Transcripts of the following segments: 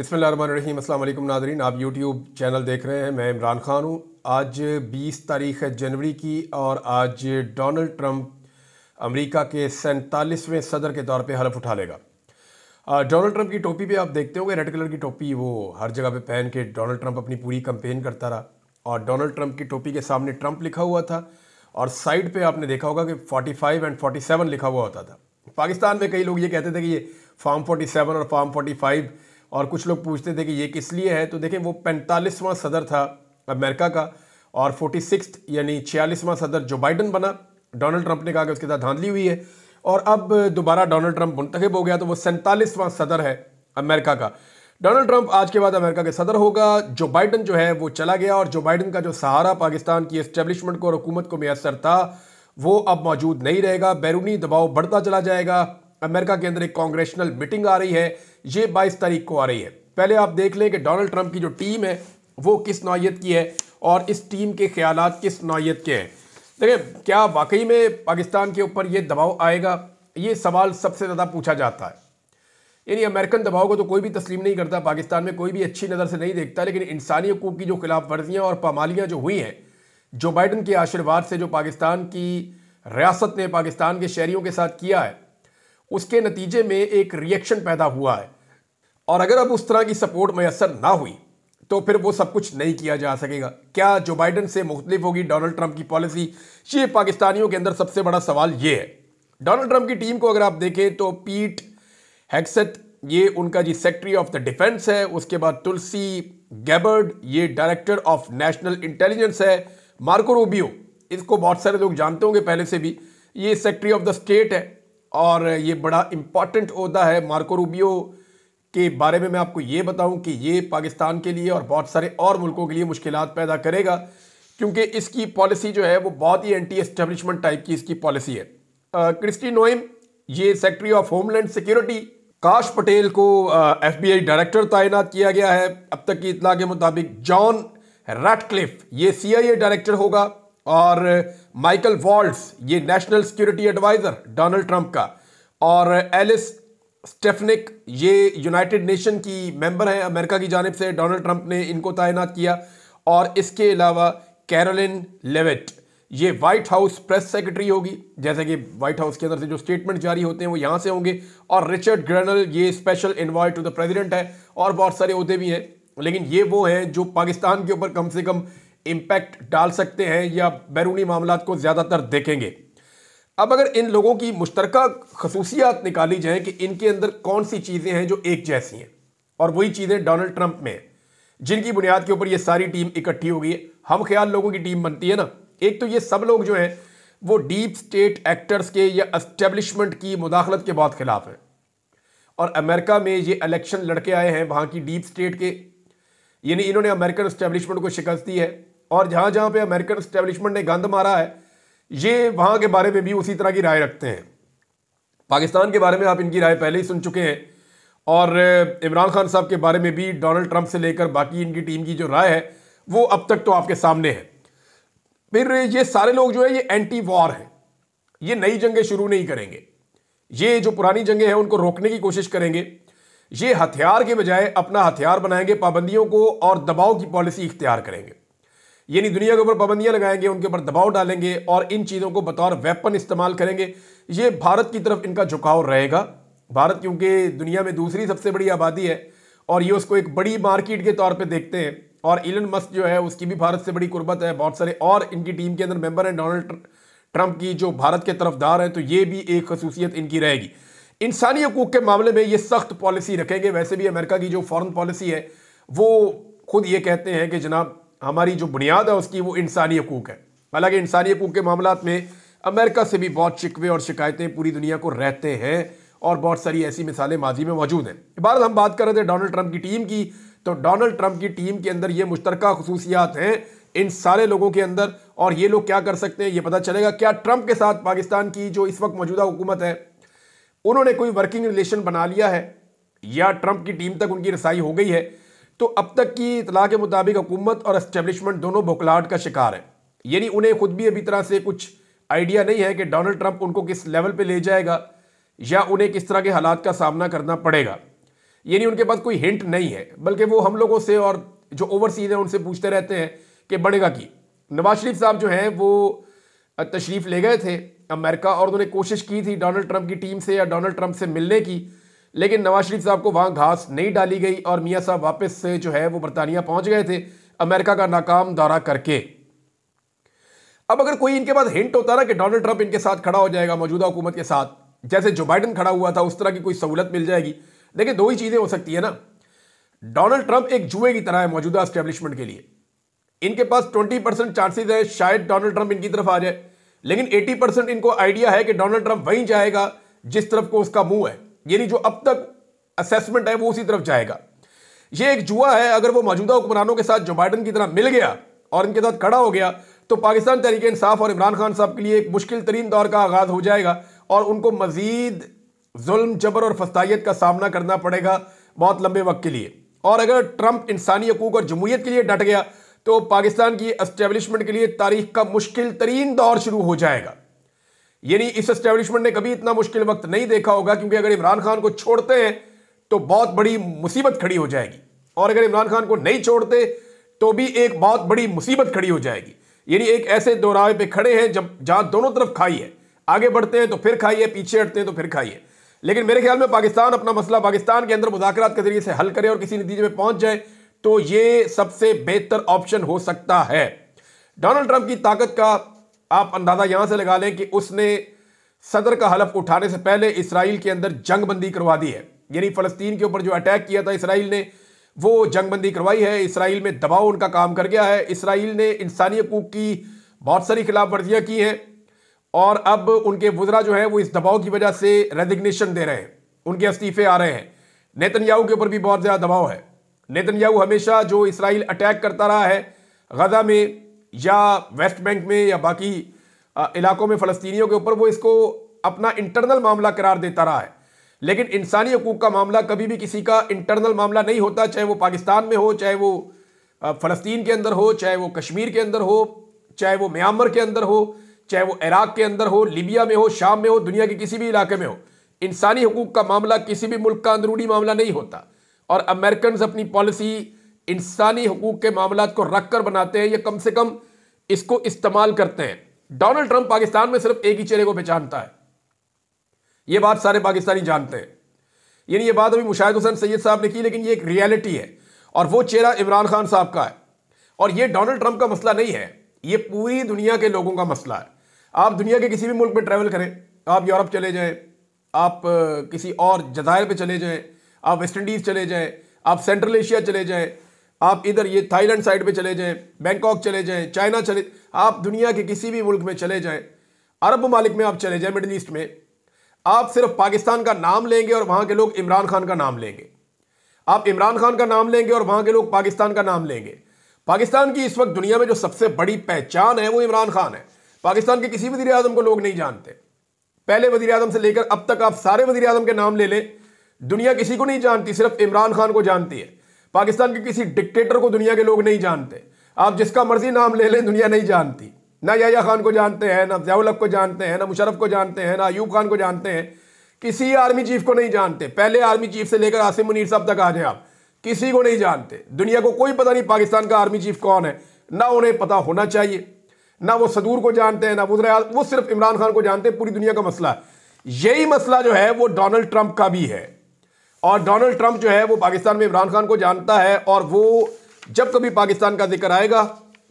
बिस्मिल्लाहिर्रहमानिर्रहीम। अस्सलाम वालेकुम नाज़रीन, आप यूट्यूब चैनल देख रहे हैं। मैं इमरान खान हूँ। आज 20 तारीख़ है जनवरी की और आज डोनाल्ड ट्रंप अमेरिका के 47वें सदर के तौर पे हलफ उठा लेगा। डोनाल्ड ट्रंप की टोपी पे आप देखते होंगे रेड कलर की टोपी, वो हर जगह पे पहन के डोनाल्ड ट्रंप अपनी पूरी कंपेन करता रहा और डोनाल्ड ट्रंप की टोपी के सामने ट्रंप लिखा हुआ था और साइड पे आपने देखा होगा कि 45 एंड 47 लिखा हुआ होता था। पाकिस्तान में कई लोग ये कहते थे कि ये फार्म 47 और फार्म 45, और कुछ लोग पूछते थे कि ये किस लिए है। तो देखें, वो 45वां सदर था अमेरिका का और 46 यानी 46वां सदर जो बाइडन बना। डोनाल्ड ट्रंप ने कहा कि उसके साथ धांधली हुई है और अब दोबारा डोनाल्ड ट्रंप मुंतखब हो गया, तो वो 47वां सदर है अमेरिका का। डोनाल्ड ट्रंप आज के बाद अमेरिका के सदर होगा। जो बाइडन जो है वो चला गया और जो बाइडन का जो सहारा पाकिस्तान की एस्टेब्लिशमेंट को और हुकूमत को मैसर था वो अब मौजूद नहीं रहेगा। बैरूनी दबाव बढ़ता चला जाएगा। अमेरिका के अंदर एक कांग्रेशनल मीटिंग आ रही है, ये 22 तारीख को आ रही है। पहले आप देख लें कि डोनाल्ड ट्रंप की जो टीम है वो किस नौयत की है और इस टीम के ख्यालात किस नौयत के हैं। देखें, क्या वाकई में पाकिस्तान के ऊपर ये दबाव आएगा, ये सवाल सबसे ज़्यादा पूछा जाता है। यानी अमेरिकन दबाव को तो कोई भी तस्लीम नहीं करता, पाकिस्तान में कोई भी अच्छी नज़र से नहीं देखता, लेकिन इंसानी हकूक़ की जो खिलाफ वर्जियाँ और पामालियाँ जो हुई हैं जो बाइडन के आशीर्वाद से, जो पाकिस्तान की रियासत ने पाकिस्तान के शहरियों के साथ किया है, उसके नतीजे में एक रिएक्शन पैदा हुआ है। और अगर अब उस तरह की सपोर्ट मैसर ना हुई तो फिर वो सब कुछ नहीं किया जा सकेगा। क्या जो बाइडन से मुख्तलिफ होगी डोनाल्ड ट्रंप की पॉलिसी, ये पाकिस्तानियों के अंदर सबसे बड़ा सवाल ये है। डोनाल्ड ट्रंप की टीम को अगर आप देखें तो पीट हेग्सेथ ये उनका जी सेक्रेटरी ऑफ द डिफेंस है, उसके बाद तुलसी गैबर्ड ये डायरेक्टर ऑफ नेशनल इंटेलिजेंस है, मार्को रूबियो इसको बहुत सारे लोग जानते होंगे पहले से भी, ये सेक्रेटरी ऑफ द स्टेट है और ये बड़ा इंपॉर्टेंट ओहदा है। मार्को रूबियो के बारे में मैं आपको ये बताऊं कि ये पाकिस्तान के लिए और बहुत सारे और मुल्कों के लिए मुश्किलात पैदा करेगा, क्योंकि इसकी पॉलिसी जो है वो बहुत ही एंटी एस्टेब्लिशमेंट टाइप की इसकी पॉलिसी है। क्रिस्टी नोएम ये सेक्रेटरी ऑफ होमलैंड सिक्योरिटी, काश पटेल को FBI डायरेक्टर तैनात किया गया है अब तक की इतला के मुताबिक। जॉन रैटक्लिफ ये CIA डायरेक्टर होगा और माइकल वॉल्ट्स ये national security advisor Donald Trump का, और एलिस स्टेफनिक ये यूनाइटेड नेशन की मेंबर हैं अमेरिका की जानिब से, डोनाल्ड ट्रंप ने इनको तैनात किया। और इसके अलावा कैरोलिन लेविट ये वाइट हाउस प्रेस सेक्रेटरी होगी, जैसे कि वाइट हाउस के अंदर से जो स्टेटमेंट जारी होते हैं वो यहाँ से होंगे। और रिचर्ड ग्रेनल ये special envoy to the president है और बहुत सारे ओहदे भी हैं, लेकिन ये वो हैं जो पाकिस्तान के ऊपर कम से कम इम्पैक्ट डाल सकते हैं या बैरूनी मामलात को ज़्यादातर देखेंगे। अब अगर इन लोगों की मुश्तरका खसूसियात निकाली जाएं कि इनके अंदर कौन सी चीज़ें हैं जो एक जैसी हैं, और वही चीज़ें डोनाल्ड ट्रंप में हैं जिनकी बुनियाद के ऊपर ये सारी टीम इकट्ठी हो गई है। हम ख्याल लोगों की टीम बनती है ना। एक तो ये सब लोग जो हैं वो डीप स्टेट एक्टर्स के या एस्टेब्लिशमेंट की मुदाखलत के बहुत खिलाफ हैं, और अमेरिका में ये इलेक्शन लड़के आए हैं वहाँ की डीप स्टेट के, यानी इन्होंने अमेरिकन एस्टेब्लिशमेंट को शिकस्त दी है। और जहाँ जहाँ पे अमेरिकन एस्टेब्लिशमेंट ने गंद मारा है ये वहाँ के बारे में भी उसी तरह की राय रखते हैं। पाकिस्तान के बारे में आप इनकी राय पहले ही सुन चुके हैं, और इमरान खान साहब के बारे में भी डोनाल्ड ट्रंप से लेकर बाकी इनकी टीम की जो राय है वो अब तक तो आपके सामने है। फिर ये सारे लोग जो है ये एंटी वॉर हैं, ये नई जंगें शुरू नहीं करेंगे, ये जो पुरानी जंगें हैं उनको रोकने की कोशिश करेंगे। ये हथियार के बजाय अपना हथियार बनाएंगे, पाबंदियों को और दबाव की पॉलिसी इख्तियार करेंगे, यानी दुनिया के ऊपर पाबंदियां लगाएंगे, उनके ऊपर दबाव डालेंगे और इन चीज़ों को बतौर वेपन इस्तेमाल करेंगे। ये भारत की तरफ इनका झुकाव रहेगा। भारत क्योंकि दुनिया में दूसरी सबसे बड़ी आबादी है और ये उसको एक बड़ी मार्केट के तौर पे देखते हैं, और इलन मस्क जो है उसकी भी भारत से बड़ी कुर्बत है। बहुत सारे और इनकी टीम के अंदर मेंबर हैं डोनाल्ड ट्रंप की जो भारत के तरफदार हैं, तो ये भी एक खसूसियत इनकी रहेगी। इंसानी हकूक़ के मामले में ये सख्त पॉलिसी रखेंगे। वैसे भी अमेरिका की जो फॉरेन पॉलिसी है वो खुद ये कहते हैं कि जनाब हमारी जो बुनियाद है उसकी वो इंसानी हकूक़ है। हालांकि इंसानी हकूक़ के मामलात में अमेरिका से भी बहुत शिकवे और शिकायतें पूरी दुनिया को रहते हैं, और बहुत सारी ऐसी मिसालें माजी में मौजूद हैं। भारत हम बात कर रहे थे डोनाल्ड ट्रंप की टीम की, तो डोनाल्ड ट्रंप की टीम के अंदर ये मुश्तरका खसूसियात हैं इन सारे लोगों के अंदर, और ये लोग क्या कर सकते हैं ये पता चलेगा। क्या ट्रंप के साथ पाकिस्तान की जो इस वक्त मौजूदा हुकूमत है उन्होंने कोई वर्किंग रिलेशन बना लिया है या ट्रंप की टीम तक उनकी रसाई हो गई है? तो अब तक की इतला के मुताबिक हुकूमत और एस्टेब्लिशमेंट दोनों बौखलाहट का शिकार है, यानी उन्हें खुद भी अभी तरह से कुछ आइडिया नहीं है कि डोनाल्ड ट्रंप उनको किस लेवल पे ले जाएगा या उन्हें किस तरह के हालात का सामना करना पड़ेगा। यानी उनके पास कोई हिंट नहीं है, बल्कि वो हम लोगों से और जो ओवरसीज हैं उनसे पूछते रहते हैं कि बनेगा की। नवाज शरीफ साहब जो हैं वो तशरीफ ले गए थे अमेरिका और उन्होंने कोशिश की थी डोनाल्ड ट्रंप की टीम से या डोनाल्ड ट्रंप से मिलने की, लेकिन नवाज शरीफ साहब को वहां घास नहीं डाली गई और मियां साहब वापस से जो है वो बरतानिया पहुंच गए थे अमेरिका का नाकाम दौरा करके। अब अगर कोई इनके पास हिंट होता ना कि डोनाल्ड ट्रंप इनके साथ खड़ा हो जाएगा मौजूदा हुकूमत के साथ, जैसे जो बाइडन खड़ा हुआ था उस तरह की कोई सहूलत मिल जाएगी। देखिए दो ही चीजें हो सकती है ना, डोनाल्ड ट्रंप एक जुए की तरह है मौजूदा एस्टेब्लिशमेंट के लिए। इनके पास 20% चांसेस है शायद डोनाल्ड ट्रंप इनकी तरफ आ जाए, लेकिन 80% इनको आइडिया है कि डोनाल्ड ट्रंप वहीं जाएगा जिस तरफ को उसका मुंह है, यानी जो अब तक असेसमेंट है वो उसी तरफ जाएगा। ये एक जुआ है। अगर वो मौजूदा हुक्मरानों के साथ जो बाइडन की तरह मिल गया और इनके साथ खड़ा हो गया तो पाकिस्तान तहरीक इंसाफ और इमरान खान साहब के लिए एक मुश्किल तरीन दौर का आगाज हो जाएगा और उनको मजीद जुल्म जबर और फस्तायत का सामना करना पड़ेगा बहुत लंबे वक्त के लिए। और अगर ट्रंप इंसानी हकूक और जमहूरियत के लिए डट गया तो पाकिस्तान की एस्टेब्लिशमेंट के लिए तारीख का मुश्किल तरीन दौर शुरू हो जाएगा। यानी इस एस्टेब्लिशमेंट ने कभी इतना मुश्किल वक्त नहीं देखा होगा, क्योंकि अगर इमरान खान को छोड़ते हैं तो बहुत बड़ी मुसीबत खड़ी हो जाएगी और अगर इमरान खान को नहीं छोड़ते तो भी एक बहुत बड़ी मुसीबत खड़ी हो जाएगी। यानी एक ऐसे दोराहे पे खड़े हैं जब जहां दोनों तरफ खाई है, आगे बढ़ते हैं तो फिर खाई है, पीछे हटते हैं तो फिर खाई है। लेकिन मेरे ख्याल में पाकिस्तान अपना मसला पाकिस्तान के अंदर मुज़ाकरात के जरिए से हल करे और किसी नतीजे में पहुंच जाए तो ये सबसे बेहतर ऑप्शन हो सकता है। डोनाल्ड ट्रंप की ताकत का आप अंदाजा यहां से लगा लें कि उसने सदर का हलफ उठाने से पहले इसराइल के अंदर जंगबंदी करवा दी है। यानी फलस्तीन के ऊपर जो अटैक किया था इसराइल ने, वो जंगबंदी करवाई है। इसराइल में दबाव उनका काम कर गया है। इसराइल ने इंसानी हकूक की बहुत सारी खिलाफ वर्जियां की हैं और अब उनके वुज़रा जो हैं वो इस दबाव की वजह से रेजिग्नेशन दे रहे हैं, उनके इस्तीफे आ रहे हैं। नेतन्याहू के ऊपर भी बहुत ज़्यादा दबाव है। नेतन्याहू हमेशा जो इसराइल अटैक करता रहा है गजा में या वेस्ट बैंक में या बाकी इलाकों में फ़लस्तीनियों के ऊपर, वो इसको अपना इंटरनल मामला करार देता रहा है। लेकिन इंसानी हकूक का मामला कभी भी किसी का इंटरनल मामला नहीं होता, चाहे वो पाकिस्तान में हो, चाहे वो फ़लस्तीन के अंदर हो, चाहे वो कश्मीर के अंदर हो, चाहे वो म्यांमार के अंदर हो, चाहे वो इराक के अंदर हो, लीबिया में हो, शाम में हो, दुनिया के किसी भी इलाके में हो। इंसानी हकूक का मामला किसी भी मुल्क का अंदरूनी मामला नहीं होता और अमेरिकन अपनी पॉलिसी इंसानी हकूक के मामला को रख कर बनाते हैं या कम से कम इसको इस्तेमाल करते हैं। डोनाल्ड ट्रंप पाकिस्तान में सिर्फ एक ही चेहरे को पहचानता है, ये बात सारे पाकिस्तानी जानते हैं। यानी ये बात अभी मुशाहिद हुसैन सैयद साहब ने की, लेकिन ये एक रियलिटी है और वो चेहरा इमरान खान साहब का है। और ये डोनाल्ड ट्रंप का मसला नहीं है, ये पूरी दुनिया के लोगों का मसला है। आप दुनिया के किसी भी मुल्क में ट्रैवल करें, आप यूरोप चले जाएं, आप किसी और जज़ायर पे चले जाएं, आप वेस्ट इंडीज़ चले जाएं, आप सेंट्रल एशिया चले जाएं, आप इधर ये थाईलैंड साइड पे चले जाएं, बैंकॉक चले जाएं, चाइना चले, आप दुनिया के किसी भी मुल्क में चले जाएं, अरब ममालिक में आप चले जाएं, मिडल ईस्ट में, आप सिर्फ पाकिस्तान का नाम लेंगे और वहां के लोग इमरान खान का नाम लेंगे। आप इमरान खान का नाम लेंगे और वहां के लोग पाकिस्तान का नाम लेंगे। पाकिस्तान की इस वक्त दुनिया में जो सबसे बड़ी पहचान है वो इमरान खान है। पाकिस्तान के किसी वज़ीर आज़म को लोग नहीं जानते। पहले वज़ीर आज़म से लेकर अब तक आप सारे वज़ीर आज़म के नाम ले लें, दुनिया किसी को नहीं जानती, सिर्फ इमरान खान को जानती है। पाकिस्तान के किसी डिक्टेटर को दुनिया के लोग नहीं जानते। आप जिसका मर्जी नाम ले लें, दुनिया नहीं जानती। ना याह्या खान को जानते हैं, ना ज़ियाउल हक को जानते हैं, ना मुशर्रफ को जानते हैं, ना अयूब खान को जानते हैं, किसी आर्मी चीफ को नहीं जानते। पहले आर्मी चीफ से लेकर आसिम मुनीर साहब तक आ जाए, आप किसी को नहीं जानते। दुनिया को कोई पता नहीं पाकिस्तान का आर्मी चीफ कौन है, ना उन्हें पता होना चाहिए। ना वो सदूर को जानते हैं, ना वो सिर्फ इमरान खान को जानते हैं। पूरी दुनिया का मसला है। यही मसला जो है वो डोनाल्ड ट्रंप का भी है और डोनाल्ड ट्रंप जो है वो पाकिस्तान में इमरान खान को जानता है और वो जब कभी पाकिस्तान का जिक्र आएगा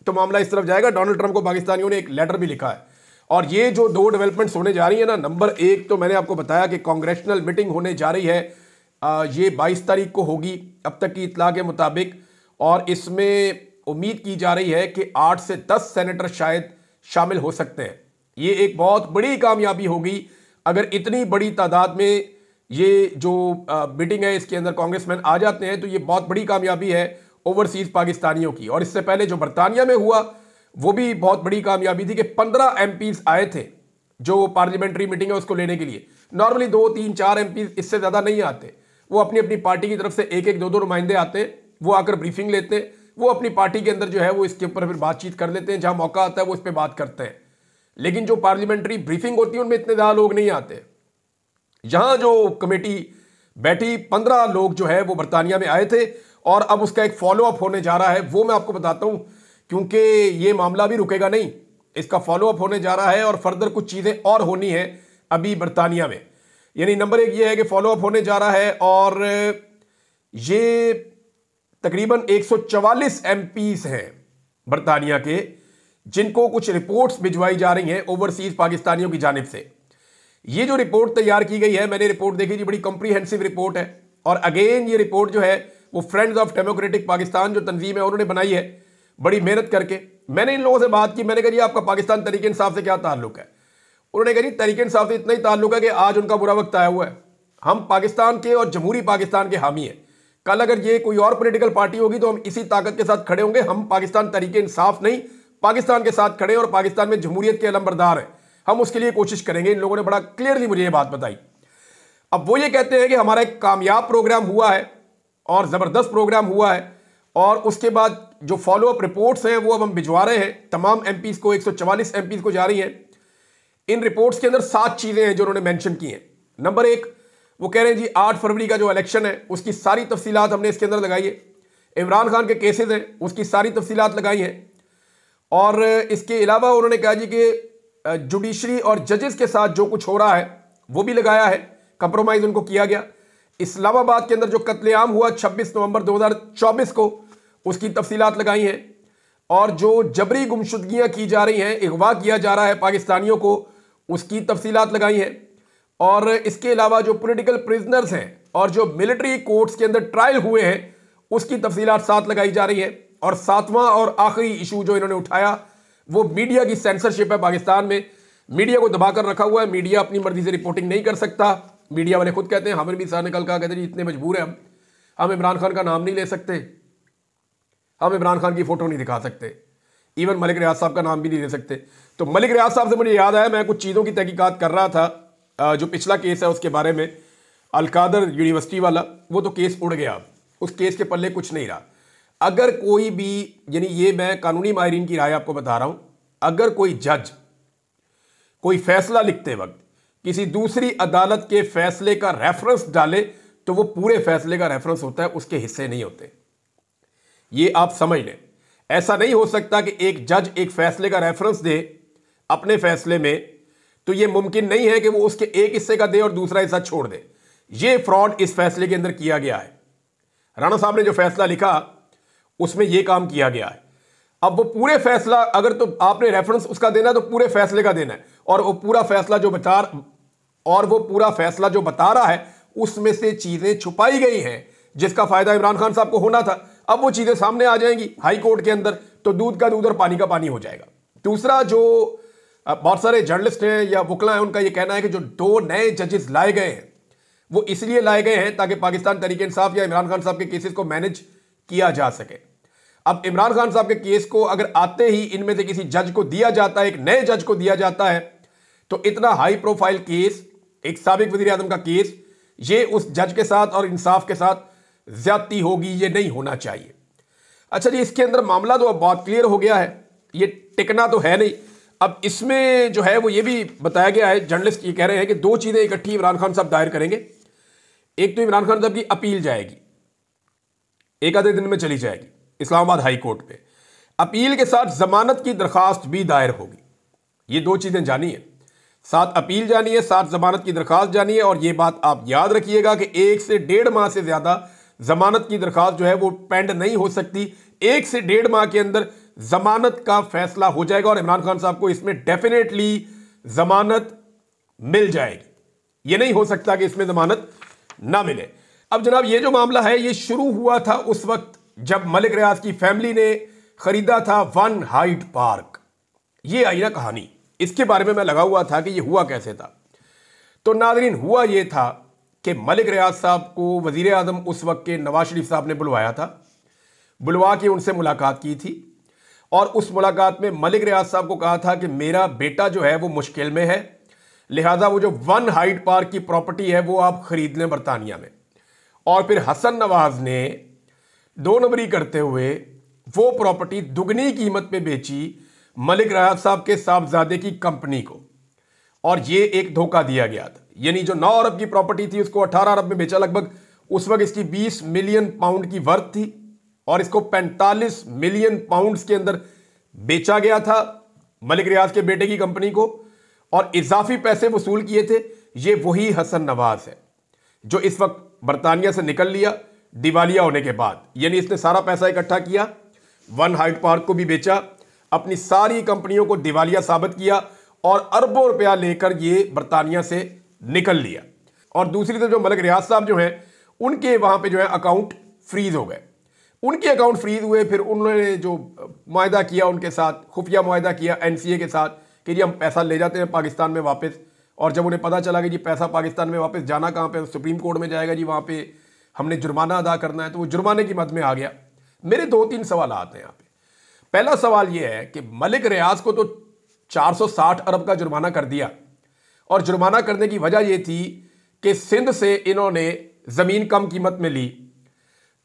तो मामला इस तरफ जाएगा। डोनाल्ड ट्रंप को पाकिस्तानियों ने एक लेटर भी लिखा है और ये जो दो डेवलपमेंट्स होने जा रही है ना, नंबर एक तो मैंने आपको बताया कि कांग्रेशनल मीटिंग होने जा रही है, ये 22 तारीख को होगी अब तक की इत्तला के मुताबिक, और इसमें उम्मीद की जा रही है कि 8 से 10 सेनेटर शायद शामिल हो सकते हैं। ये एक बहुत बड़ी कामयाबी होगी अगर इतनी बड़ी तादाद में ये जो मीटिंग है इसके अंदर कांग्रेसमैन आ जाते हैं, तो ये बहुत बड़ी कामयाबी है ओवरसीज पाकिस्तानियों की। और इससे पहले जो बरतानिया में हुआ वो भी बहुत बड़ी कामयाबी थी कि 15 एमपीज आए थे जो पार्लियामेंट्री मीटिंग है उसको लेने के लिए। नॉर्मली 2, 3, 4 एमपीज, इससे ज़्यादा नहीं आते। वो अपनी अपनी पार्टी की तरफ से एक एक 2 नुमाइंदे आते हैं, वो आकर ब्रीफिंग लेते हैं, वो अपनी पार्टी के अंदर जो है वो इसके ऊपर फिर बातचीत कर लेते हैं, जहाँ मौका आता है वो इस पर बात करते हैं। लेकिन जो पार्लियामेंट्री ब्रीफिंग होती है उनमें इतने ज़्यादा लोग नहीं आते। यहाँ जो कमेटी बैठी 15 लोग जो है वो बरतानिया में आए थे और अब उसका एक फॉलो अप होने जा रहा है, वो मैं आपको बताता हूं, क्योंकि ये मामला भी रुकेगा नहीं, इसका फॉलो अप होने जा रहा है और फर्दर कुछ चीजें और होनी है अभी बरतानिया में। यानी नंबर एक ये है कि फॉलो अप होने जा रहा है और ये तकरीबन 144 एमपीज हैं बरतानिया के, जिनको कुछ रिपोर्ट्स भिजवाई जा रही हैं ओवरसीज पाकिस्तानियों की जानिब से। ये जो रिपोर्ट तैयार की गई है, मैंने रिपोर्ट देखी थी, बड़ी कॉम्प्रिहेंसिव रिपोर्ट है और अगेन ये रिपोर्ट जो है वो फ्रेंड्स ऑफ डेमोक्रेटिक पाकिस्तान जो तंजीम है उन्होंने बनाई है बड़ी मेहनत करके। मैंने इन लोगों से बात की, मैंने कहा जी आपका पाकिस्तान तहरीक इंसाफ से क्या ताल्लुक है? उन्होंने कहा जी तहरीक इंसाफ से इतना ही ताल्लुक है कि आज उनका बुरा वक्त आया हुआ है, हम पाकिस्तान के और जमहूरी पाकिस्तान के हामी हैं, कल अगर ये कोई और पॉलिटिकल पार्टी होगी तो हम इसी ताकत के साथ खड़े होंगे, हम पाकिस्तान तहरीक इंसाफ नहीं पाकिस्तान के साथ खड़े और पाकिस्तान में जमहूरियत के अलमबरदार हैं, हम उसके लिए कोशिश करेंगे। इन लोगों ने बड़ा क्लियरली मुझे ये बात बताई। अब वो ये कहते हैं कि हमारा एक कामयाब प्रोग्राम हुआ है और जबरदस्त प्रोग्राम हुआ है और उसके बाद जो फॉलो अप रिपोर्ट्स हैं वो अब हम भिजवा रहे हैं तमाम एमपीज को, 144 एमपीज को जा रही हैं। इन रिपोर्ट्स के अंदर 7 चीजें हैं जो उन्होंने मेंशन की हैं। नंबर 1, वो कह रहे हैं जी 8 फरवरी का जो इलेक्शन है उसकी सारी तफसीलात हमने इसके अंदर लगाई है, इमरान खान के केसेस हैं उसकी सारी तफसीलात लगाई हैं और इसके अलावा उन्होंने कहा जी कि जुडिशरी और जजेस के साथ जो कुछ हो रहा है वो भी लगाया है, कंप्रोमाइज उनको किया गया। इस्लामाबाद के अंदर जो कत्लेआम हुआ 26 नवंबर 2024 को उसकी तफसीलात लगाई हैं और जो जबरी गुमशुदगियां की जा रही हैं, अगवा किया जा रहा है पाकिस्तानियों को, उसकी तफसीलात लगाई हैं और इसके अलावा जो पॉलिटिकल प्रिजनर्स हैं और जो मिलिट्री कोर्ट्स के अंदर ट्रायल हुए हैं उसकी तफसीलात साथ लगाई जा रही है। और 7वां और आखिरी इशू जो इन्होंने उठाया वो मीडिया की सेंसरशिप है। पाकिस्तान में मीडिया को दबाकर रखा हुआ है, मीडिया अपनी मर्जी से रिपोर्टिंग नहीं कर सकता। मीडिया वाले खुद कहते हैं, हमें भी साहब ने कल कहा, कहते हैं इतने मजबूर हैं हम इमरान खान का नाम नहीं ले सकते, हम इमरान खान की फोटो नहीं दिखा सकते, इवन मलिक रियाज साहब का नाम भी नहीं ले सकते। तो मलिक रियाज साहब से मुझे याद आया, मैं कुछ चीज़ों की तहकीकात कर रहा था, जो पिछला केस है उसके बारे में, अलकादर यूनिवर्सिटी वाला, वो तो केस उड़ गया, उस केस के पल्ले कुछ नहीं रहा। अगर कोई भी, यानी ये मैं कानूनी माहिरीन की राय आपको बता रहा हूं, अगर कोई जज कोई फैसला लिखते वक्त किसी दूसरी अदालत के फैसले का रेफरेंस डाले तो वो पूरे फैसले का रेफरेंस होता है, उसके हिस्से नहीं होते। ये आप समझ लें। ऐसा नहीं हो सकता कि एक जज एक फैसले का रेफरेंस दे अपने फैसले में, तो ये मुमकिन नहीं है कि वो उसके एक हिस्से का दे और दूसरा हिस्सा छोड़ दे। ये फ्रॉड इस फैसले के अंदर किया गया है। राणा साहब ने जो फैसला लिखा उसमें यह काम किया गया है। अब वो पूरे फैसला, अगर तो आपने रेफरेंस उसका देना है तो पूरे फैसले का देना है, और वो पूरा फैसला जो बता रहा है उसमें से चीजें छुपाई गई हैं जिसका फायदा इमरान खान साहब को होना था। अब वो चीजें सामने आ जाएंगी हाई कोर्ट के अंदर, तो दूध का दूध और पानी का पानी हो जाएगा। दूसरा, जो बहुत सारे जर्नलिस्ट हैं या वकला हैं, उनका ये कहना है कि जो 2 नए जजेस लाए गए हैं वो इसलिए लाए गए हैं ताकि पाकिस्तान तहरीक इंसाफ या इमरान खान साहब के केसेस को मैनेज किया जा सके। अब इमरान खान साहब के केस को अगर आते ही इनमें से किसी जज को दिया जाता है, एक नए जज को दिया जाता है, तो इतना हाई प्रोफाइल केस, एक साबिक वजीर आजम का केस, ये उस जज के साथ और इंसाफ के साथ ज्यादती होगी, ये नहीं होना चाहिए। अच्छा जी, इसके अंदर मामला तो अब बहुत क्लियर हो गया है, ये टिकना तो है नहीं। अब इसमें जो है वो ये भी बताया गया है, जर्नलिस्ट ये कह रहे हैं कि 2 चीजें इकट्ठी इमरान खान साहब दायर करेंगे। एक तो इमरान खान साहब की अपील जाएगी, एक आधे दिन में चली जाएगी इस्लामाबाद हाई कोर्ट पे, अपील के साथ जमानत की दरखास्त भी दायर होगी। ये 2 चीजें जानी है, साथ अपील जानी है, साथ जमानत की दरखास्त जानी है। और ये बात आप याद रखिएगा कि 1 से 1.5 माह से ज्यादा जमानत की दरखास्त जो है वो पेंड नहीं हो सकती। 1 से 1.5 माह के अंदर जमानत का फैसला हो जाएगा और इमरान खान साहब को इसमें डेफिनेटली जमानत मिल जाएगी। ये नहीं हो सकता कि इसमें जमानत ना मिले। अब जनाब, ये जो मामला है ये शुरू हुआ था उस वक्त जब मलिक रियाज की फैमिली ने खरीदा था 1 हाइड पार्क। ये आई ना कहानी, इसके बारे में मैं लगा हुआ था कि ये हुआ कैसे था। तो नाज़रीन, हुआ ये था कि मलिक रियाज साहब को वजीर आजम उस वक्त के नवाज शरीफ साहब ने बुलवाया था, बुलवा के उनसे मुलाकात की थी और उस मुलाकात में मलिक रियाज साहब को कहा था कि मेरा बेटा जो है वो मुश्किल में है, लिहाजा वो जो 1 हाइड पार्क की प्रॉपर्टी है वो आप खरीद लें बरतानिया में। और फिर हसन नवाज ने 2 नंबरी करते हुए वो प्रॉपर्टी दुगनी कीमत पे बेची मलिक रियाज साहब के साहबजादे की कंपनी को। और ये एक धोखा दिया गया था। यानी जो 9 अरब की प्रॉपर्टी थी उसको 18 अरब में बेचा लगभग। उस वक्त इसकी 20 मिलियन पाउंड की वर्थ थी और इसको 45 मिलियन पाउंड्स के अंदर बेचा गया था मलिक रियाज के बेटे की कंपनी को, और इजाफी पैसे वसूल किए थे। ये वही हसन नवाज है जो इस वक्त बरतानिया से निकल लिया दिवालिया होने के बाद। यानी इसने सारा पैसा इकट्ठा किया, वन हाइट पार्क को भी बेचा, अपनी सारी कंपनियों को दिवालिया साबित किया और अरबों रुपया लेकर ये बरतानिया से निकल लिया। और दूसरी तरफ जो मलिक रियाज साहब जो हैं उनके वहां पे जो है अकाउंट फ्रीज हो गए। उनके अकाउंट फ्रीज हुए, फिर उन्होंने जो मुआहदा किया उनके साथ, खुफिया मुआहदा किया एनसीए के साथ कि जी हम पैसा ले जाते हैं पाकिस्तान में वापस। और जब उन्हें पता चला कि जी पैसा पाकिस्तान में वापस जाना कहाँ पे, सुप्रीम कोर्ट में जाएगा जी, वहाँ पे हमने जुर्माना अदा करना है, तो वो जुर्माने की मद में आ गया। मेरे 2-3 सवाल आते हैं यहाँ पे। पहला सवाल ये है कि मलिक रियाज को तो 460 अरब का जुर्माना कर दिया, और जुर्माना करने की वजह यह थी कि सिंध से इन्होंने जमीन कम कीमत में ली।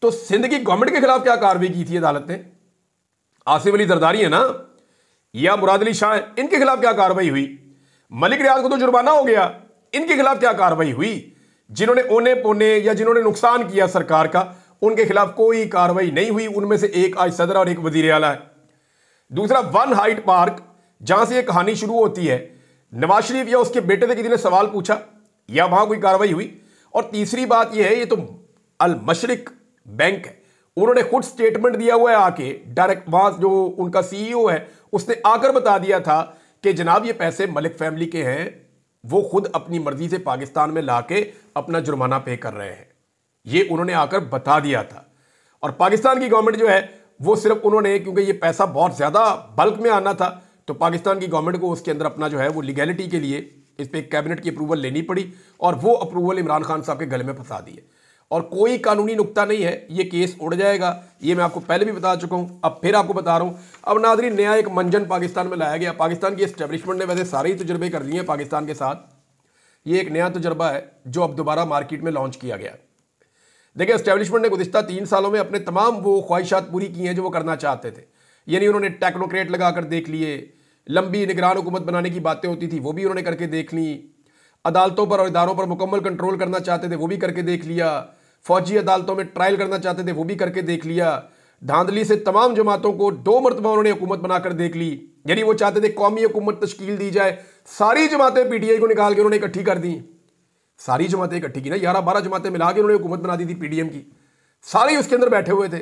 तो सिंध की गवर्नमेंट के खिलाफ क्या कार्रवाई की थी अदालत ने? आसिफ अली जरदारी है ना, या मुराद अली शाह, इनके खिलाफ क्या कार्रवाई हुई? मलिक रियाज को तो जुर्माना हो गया, इनके खिलाफ क्या कार्रवाई हुई? जिन्होंने ओने पोने या जिन्होंने नुकसान किया सरकार का, उनके खिलाफ कोई कार्रवाई नहीं हुई। उनमें से एक आज सदर और एक वजीर आला है। दूसरा, वन हाइट पार्क, जहां से यह कहानी शुरू होती है, नवाज शरीफ या उसके बेटे से किसी ने सवाल पूछा या वहां कोई कार्रवाई हुई? और तीसरी बात यह है, ये तो अल मशरिक बैंक है, उन्होंने खुद स्टेटमेंट दिया हुआ है आके, डायरेक्ट वहां जो उनका सीईओ है उसने आकर बता दिया था कि जनाब ये पैसे मलिक फैमिली के हैं, वो खुद अपनी मर्जी से पाकिस्तान में लाके अपना जुर्माना पे कर रहे हैं। ये उन्होंने आकर बता दिया था। और पाकिस्तान की गवर्नमेंट जो है वो सिर्फ उन्होंने, क्योंकि ये पैसा बहुत ज्यादा बल्क में आना था, तो पाकिस्तान की गवर्नमेंट को उसके अंदर अपना जो है वो लीगैलिटी के लिए इस पर कैबिनेट की अप्रूवल लेनी पड़ी, और वो अप्रूवल इमरान खान साहब के गले में फंसा दी है। और कोई कानूनी नुक्ता नहीं है, ये केस उड़ जाएगा। ये मैं आपको पहले भी बता चुका हूं, अब फिर आपको बता रहा हूं। अब नाज़रीन, नया एक मंजन पाकिस्तान में लाया गया। पाकिस्तान की एस्टेब्लिशमेंट ने वैसे सारे ही तजुर्बे कर लिए हैं पाकिस्तान के साथ, ये एक नया तजुर्बा है जो अब दोबारा मार्केट में लॉन्च किया गया। देखिए, एस्टेब्लिशमेंट ने गुज़िश्ता 3 सालों में अपने तमाम वो ख्वाहिशात पूरी की हैं जो वो करना चाहते थे। यानी उन्होंने टेक्नोक्रेट लगाकर देख लिए, लंबी निगरान हुकूमत बनाने की बातें होती थी वो भी उन्होंने करके देख ली, अदालतों पर और इदारों पर मुकम्मल कंट्रोल करना चाहते थे वो भी करके देख लिया, फौजी अदालतों में ट्रायल करना चाहते थे वो भी करके देख लिया, धांधली से तमाम जमातों को 2 मरतबा उन्होंने हुकूमत बनाकर देख ली। यानी वो चाहते थे कौमी हुकूमत तश्कील दी जाए, सारी जमातें पीटीआई को निकाल के उन्होंने इकट्ठी कर दी, सारी जमातें इकट्ठी की ना, 11-12 जमातें मिला के उन्होंने हुकूमत बना दी थी पीडीएम की, सारे उसके अंदर बैठे हुए थे।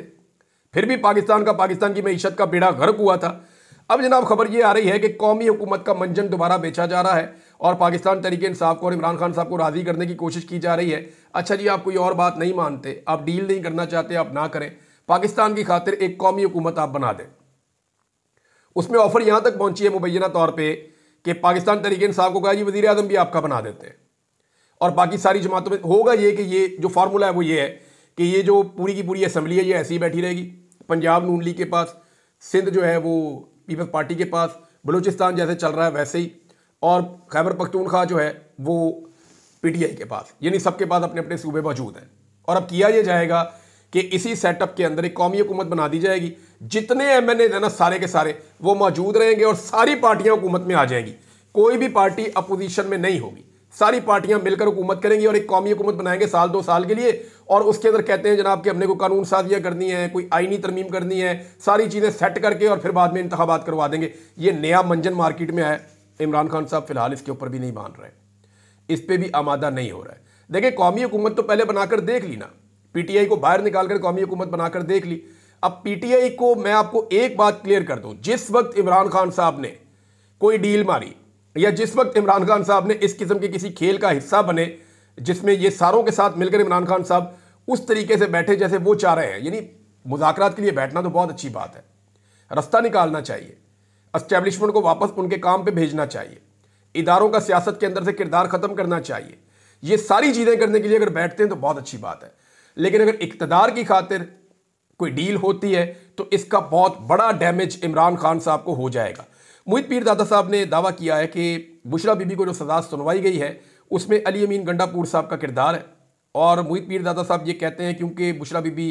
फिर भी पाकिस्तान की मईशत का बेड़ा गर्क हुआ था। अब जनाब खबर ये आ रही है कि कौमी हुकूमत का मंजन दोबारा बेचा जा रहा है और पाकिस्तान तहरीक इंसाफ को और इमरान खान साहब को राजी करने की कोशिश की जा रही है। अच्छा जी, आप कोई और बात नहीं मानते, आप डील नहीं करना चाहते, आप ना करें, पाकिस्तान की खातिर एक कौमी हुकूमत आप बना दें। उसमें ऑफर यहां तक पहुंची है मुबैना तौर पर कि पाकिस्तान तहरीक इंसाफ को कहा जी वज़ीर आज़म भी आपका बना देते हैं, और बाकी सारी जमातों में होगा ये कि ये जो फार्मूला है वो ये है कि ये जो पूरी की पूरी असम्बली है ये ऐसी ही बैठी रहेगी, पंजाब नून लीग के पास, सिंध जो है वो पीपल्स पार्टी के पास, बलूचिस्तान जैसे चल रहा है वैसे ही, और खैबर पख्तूनख्वा जो है वो पीटीआई के पास। यानी सबके पास अपने अपने सूबे मौजूद हैं। और अब किया यह जाएगा कि इसी सेटअप के अंदर एक कौमी हुकूमत बना दी जाएगी, जितने एमएनए है ना सारे के सारे वो मौजूद रहेंगे और सारी पार्टियां हुकूमत में आ जाएंगी, कोई भी पार्टी अपोजिशन में नहीं होगी, सारी पार्टियां मिलकर हुकूमत करेंगी और एक कौमी हुकूमत बनाएंगे साल 2 साल के लिए। और उसके अंदर कहते हैं जनाब कि हमने कोई कानून साजियां करनी है, कोई आईनी तरमीम करनी है, सारी चीज़ें सेट करके और फिर बाद में इंतखाबात करवा देंगे। ये नया मंजन मार्केट में है। इमरान खान साहब फिलहाल इसके ऊपर भी नहीं मान रहे, इस पर भी आमादा नहीं हो रहा है। देखिए, कौमी हुकूमत तो पहले बनाकर देख ली ना, पीटीआई को बाहर निकालकर कौमी हुकूमत बनाकर देख ली। अब पीटीआई को मैं आपको एक बात क्लियर कर दूं, जिस वक्त इमरान खान साहब ने कोई डील मारी या जिस वक्त इमरान खान साहब ने इस किस्म के किसी खेल का हिस्सा बने जिसमें ये सारों के साथ मिलकर इमरान खान साहब उस तरीके से बैठे जैसे वो चाह रहे हैं, यानी मुज़ाकरात के लिए बैठना तो बहुत अच्छी बात है, रास्ता निकालना चाहिए, एस्टेब्लिशमेंट को वापस उनके काम पे भेजना चाहिए, इदारों का सियासत के अंदर से किरदार खत्म करना चाहिए, ये सारी चीज़ें करने के लिए अगर बैठते हैं तो बहुत अच्छी बात है। लेकिन अगर इक़्तिदार की खातिर कोई डील होती है तो इसका बहुत बड़ा डैमेज इमरान खान साहब को हो जाएगा। मोहित पीरदादा साहब ने दावा किया है कि बुशरा बीबी को जो सज़ा सुनवाई गई है उसमें अली अमीन गंडापुर साहब का किरदार है। और मोहित पीरदादा साहब ये कहते हैं क्योंकि बुशरा बीबी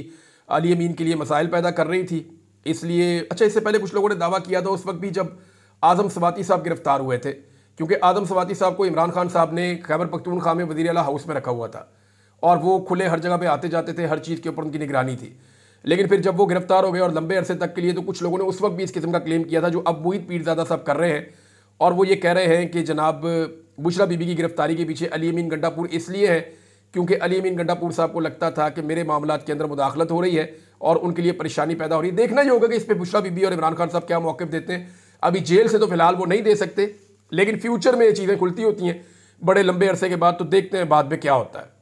अली अमीन के लिए मसाइल पैदा कर रही थी, इसलिए अच्छा, इससे पहले कुछ लोगों ने दावा किया था उस वक्त भी जब आज़म सवाती साहब गिरफ्तार हुए थे क्योंकि आदम सवाती साहब को इमरान खान साहब ने खैबर पख्तूनख्वा में वज़ीर आला हाउस में रखा हुआ था और वो खुले हर जगह पे आते जाते थे, हर चीज़ के ऊपर उनकी निगरानी थी। लेकिन फिर जब वो गिरफ्तार हो गए और लंबे अरसे तक के लिए, तो कुछ लोगों ने उस वक्त भी इस किस्म का क्लेम किया था जो अब मुईद पीरज़ादा साहब कर रहे हैं, और वो ये कह रहे हैं कि जनाब बुशरा बीबी की गिरफ्तारी के पीछे अली अमीन गंडापुर इसलिए है क्योंकि अली अमीन गंडापुर साहब को लगता था कि मेरे मामलात के अंदर मुदाखलत हो रही है और उनके लिए परेशानी पैदा हो रही है। देखना ही होगा कि इस पर बुशरा बीबी और इमरान खान साहब क्या मौक़िफ़ देते हैं। अभी जेल से तो फिलहाल वो नहीं दे सकते, लेकिन फ्यूचर में ये चीज़ें खुलती होती हैं बड़े लंबे अरसे के बाद, तो देखते हैं बाद में क्या होता है।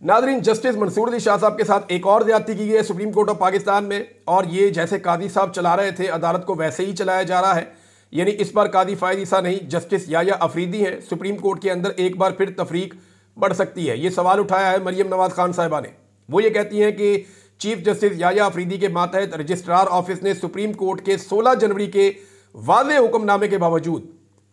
नाज़रीन, जस्टिस मंसूर अली शाह साहब के साथ एक और ज्यादती की गई है सुप्रीम कोर्ट ऑफ पाकिस्तान में, और ये जैसे कादी साहब चला रहे थे अदालत को वैसे ही चलाया जा रहा है। यानी इस बार कादी फ़ायद ईसा नहीं, जस्टिस याया अफरीदी हैं। सुप्रीम कोर्ट के अंदर एक बार फिर तफरीक बढ़ सकती है, ये सवाल उठाया है मरियम नवाज खान साहिबा ने। वो ये कहती हैं कि चीफ जस्टिस याया अफरीदी के मातहत रजिस्ट्रार ऑफिस ने सुप्रीम कोर्ट के 16 जनवरी के वाज़ेह हुक्मनामे के बावजूद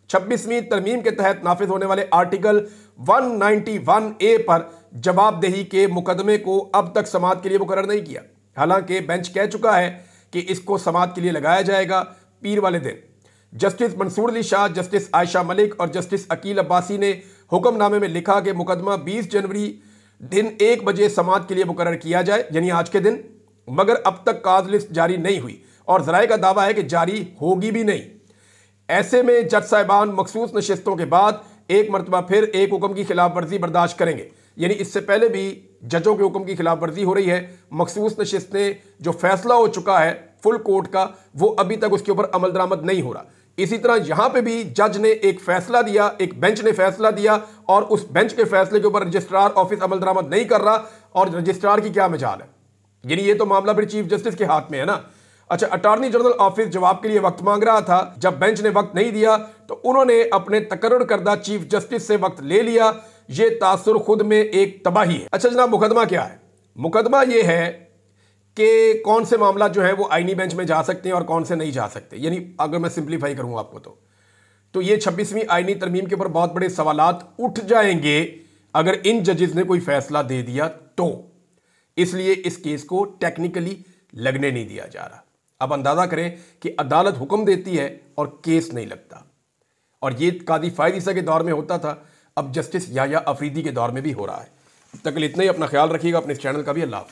26वीं तरमीम के तहत नाफिज होने वाले आर्टिकल 191A पर जवाबदेही के मुकदमे को अब तक समाअत के लिए मुकर्रर नहीं किया। हालांकि बेंच कह चुका है कि इसको समाअत के लिए लगाया जाएगा पीर वाले दिन। जस्टिस मंसूर अली शाह, जस्टिस आयशा मलिक और जस्टिस अकील अब्बासी ने हुक्मनामे में लिखा कि मुकदमा 20 जनवरी दिन 1 बजे समाअत के लिए मुकर्रर किया जाए, यानी आज के दिन, मगर अब तक काज लिस्ट जारी नहीं हुई और ज़राए का दावा है कि जारी होगी भी नहीं। ऐसे में जज साहिबान मखसूस नशिस्तों के बाद एक मरतबा फिर एक हुक्म की खिलाफ वर्जी बर्दाश्त करेंगे। यानी इससे पहले भी जजों के हुक्म की खिलाफ वर्जी हो रही है। मखसूस नशिस्तें जो फैसला हो चुका है फुल कोर्ट का, वो अभी तक उसके ऊपर अमल दरामद नहीं हो रहा। इसी तरह यहां पे भी जज ने एक फैसला दिया, एक बेंच ने फैसला दिया, और उस बेंच के फैसले के ऊपर रजिस्ट्रार ऑफिस अमल दरामद नहीं कर रहा, और रजिस्ट्रार की क्या मजाल है। यानी ये तो मामला फिर चीफ जस्टिस के हाथ में है ना। अच्छा, अटॉर्नी जनरल ऑफिस जवाब के लिए वक्त मांग रहा था, जब बेंच ने वक्त नहीं दिया तो उन्होंने अपने तकर्रुर करदा चीफ जस्टिस से वक्त ले लिया। ये तासुर खुद में एक तबाही है। अच्छा जनाब, मुकदमा क्या है? मुकदमा ये है कि कौन से मामला जो है वो आईनी बेंच में जा सकते हैं और कौन से नहीं जा सकते। यानी अगर मैं सिंप्लीफाई करूं आपको तो ये 26वीं आईनी तरमीम के ऊपर बहुत बड़े सवालात उठ जाएंगे अगर इन जजेस ने कोई फैसला दे दिया तो। इसलिए इस केस को टेक्निकली लगने नहीं दिया जा रहा। अब अंदाजा करें कि अदालत हुक्म देती है और केस नहीं लगता, और ये कादी फ़ायद ईसा के दौर में होता था, अब जस्टिस याया अफरीदी के दौर में भी हो रहा है। अब तक इतना ही, अपना ख्याल रखिएगा, अपने इस चैनल का भी। अल्लाह हाफ़िज़।